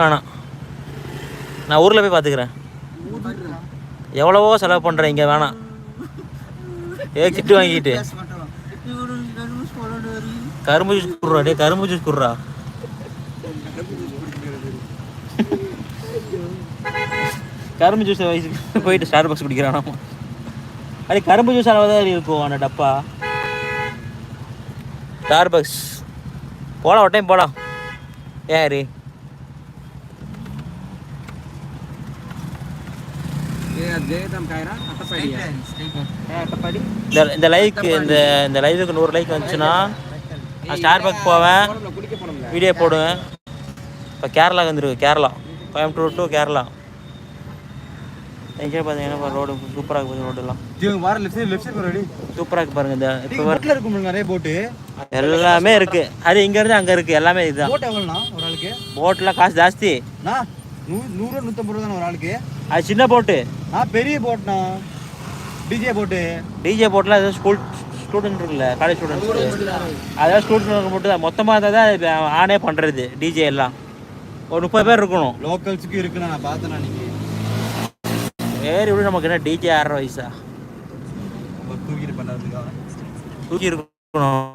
வேணாம், நான் ஊரில் போய் பார்த்துக்கிறேன். எவ்வளவோ செலவு பண்ணுறேன், இங்கே வேணாம். திட்டு வாங்கிட்டு கரும்பு ஜூஸ் குடுறா, டே கரும்பு ஜூஸ் குடுறா. கரும்பு ஜூஸ் வயசுக்கு போயிட்டு ஸ்டார் பாக்ஸ் குடிக்கிறானாமா. அது கரும்பு ஜூஸ் அளவுதான் இருக்கும் அந்த டப்பா. ஸ்டார் பாக்ஸ் போகலாம், ஒரு டைம் போகலாம். ஏன் ரே இந்த லைக்கு இந்த லைவுக்கு 100 லைக் வந்துச்சுன்னா நான் ஸ்டார் பாக்ஸ் போவேன், வீடியோ போடுவேன். இப்போ கேரளா வந்துருக்கு, கேரளா கோயம்புத்தூர் டு கேரளா. எங்கே பார்த்தீங்கன்னா ரோடு சூப்பராக இருக்குது. ரோடுலாம் சூப்பராக இருக்குது பாருங்க. இந்த இப்போ நிறைய போட்டு எல்லாமே இருக்குது. அது இங்கேருந்து அங்கே இருக்குது, எல்லாமே இதுதான். ஒரு ஆளுக்கு போட்டில் காசு ஜாஸ்தி, 100-150 ரூபா தானே ஒரு ஆளுக்கு. அது சின்ன போட்டு, பெரிய போட்னா டிஜே போட்டில் ஏதோ ஸ்டூடெண்ட் இருக்குல்ல, காலேஜ் ஸ்டூடெண்ட்ஸ், அதாவது ஸ்டூடெண்ட் போட்டு தான் மொத்தமாக இருந்தால் தான் ஆனே பண்ணுறது. டிஜே எல்லாம் ஒரு 30 பேர் இருக்கணும். லோக்கல்ஸுக்கு இருக்குண்ணா, நான் பார்த்தேண்ணா. நீங்கள் வேறு எப்படி நமக்கு என்ன டிஜே 6 வயசா தூக்கிட்டு பண்ணுறதுக்காக தூக்கி இருக்கணும்.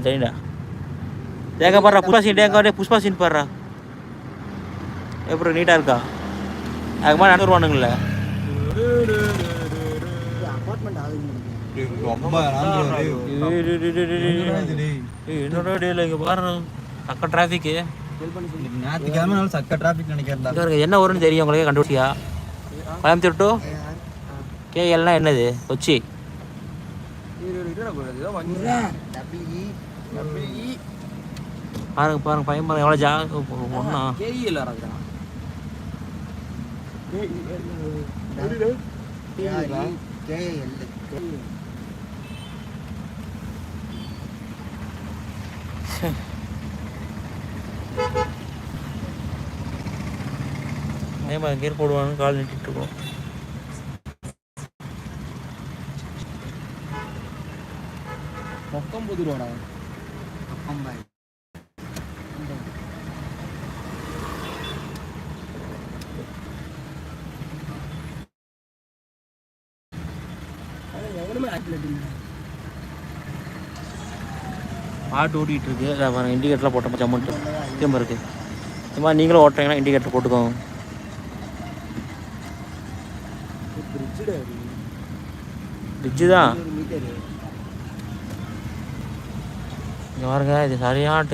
தெரியுண்ணா. தேங்க பாடுறா, புஷ்பா சீன் தேங்க, புஷ்பா சீன் பாடுறா எப்படி நீட்டாக இருக்கா. அதுக்கு மாதிரி நடந்துருவானுங்கள. என்னோட டேல இங்கே பாரு, சக்க டிராஃபிக்கு. என்ன வரும்னு தெரியும் உங்களுக்கே, கண்டுபிடிச்சியா? கோயம்புத்தூர் டு கேஎல்னா என்னது? கொச்சி. பாருங்க பையன் பாருங்க எவ்வளோ ஒன்றா கீர் போடுவாங்க, கால் நீட்டிட்டு இருக்கோம். மொக்கம்பது ரூபாடா. ஆட்டு ஓட்டிகிட்டு இருக்கு. பாருங்க இண்டிகேட்டர்லாம் போட்டோம், அமௌண்ட்டு திரும்ப இருக்குது. இந்த மாதிரி நீங்களும் ஓட்டுறீங்கன்னா இண்டிகேட்டர் போட்டுக்கோங்க. பிரிட்ஜு தான் இங்கே பாருங்க. இது சரியான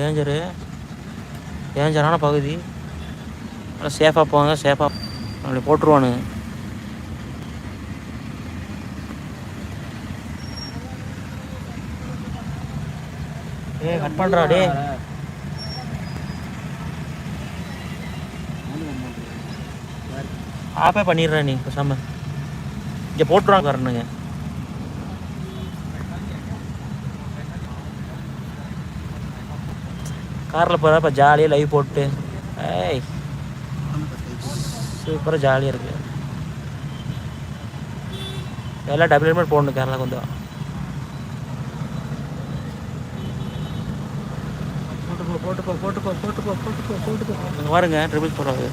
டேஞ்சரான பகுதி. நல்லா சேஃபாக போவாங்க, சேஃபாக அப்படி போட்டுருவானுங்க. கட் பண்ணுறா டே. ஆப்பே பண்ணிடுறேன், நீ பேசாம இங்கே போட்டுருவாங்க வரணுங்க. காரில் போகிறப்ப ஜாலியாக லைவ் போட்டு சூப்பராக ஜாலியாக இருக்குது. எல்லாம் டபுள் ஹெல்மெட் போடணும் கேரளாவுக்கு வந்து. போட்டுப்போ பாருங்க, ட்ரிபிள் போடுறாங்க.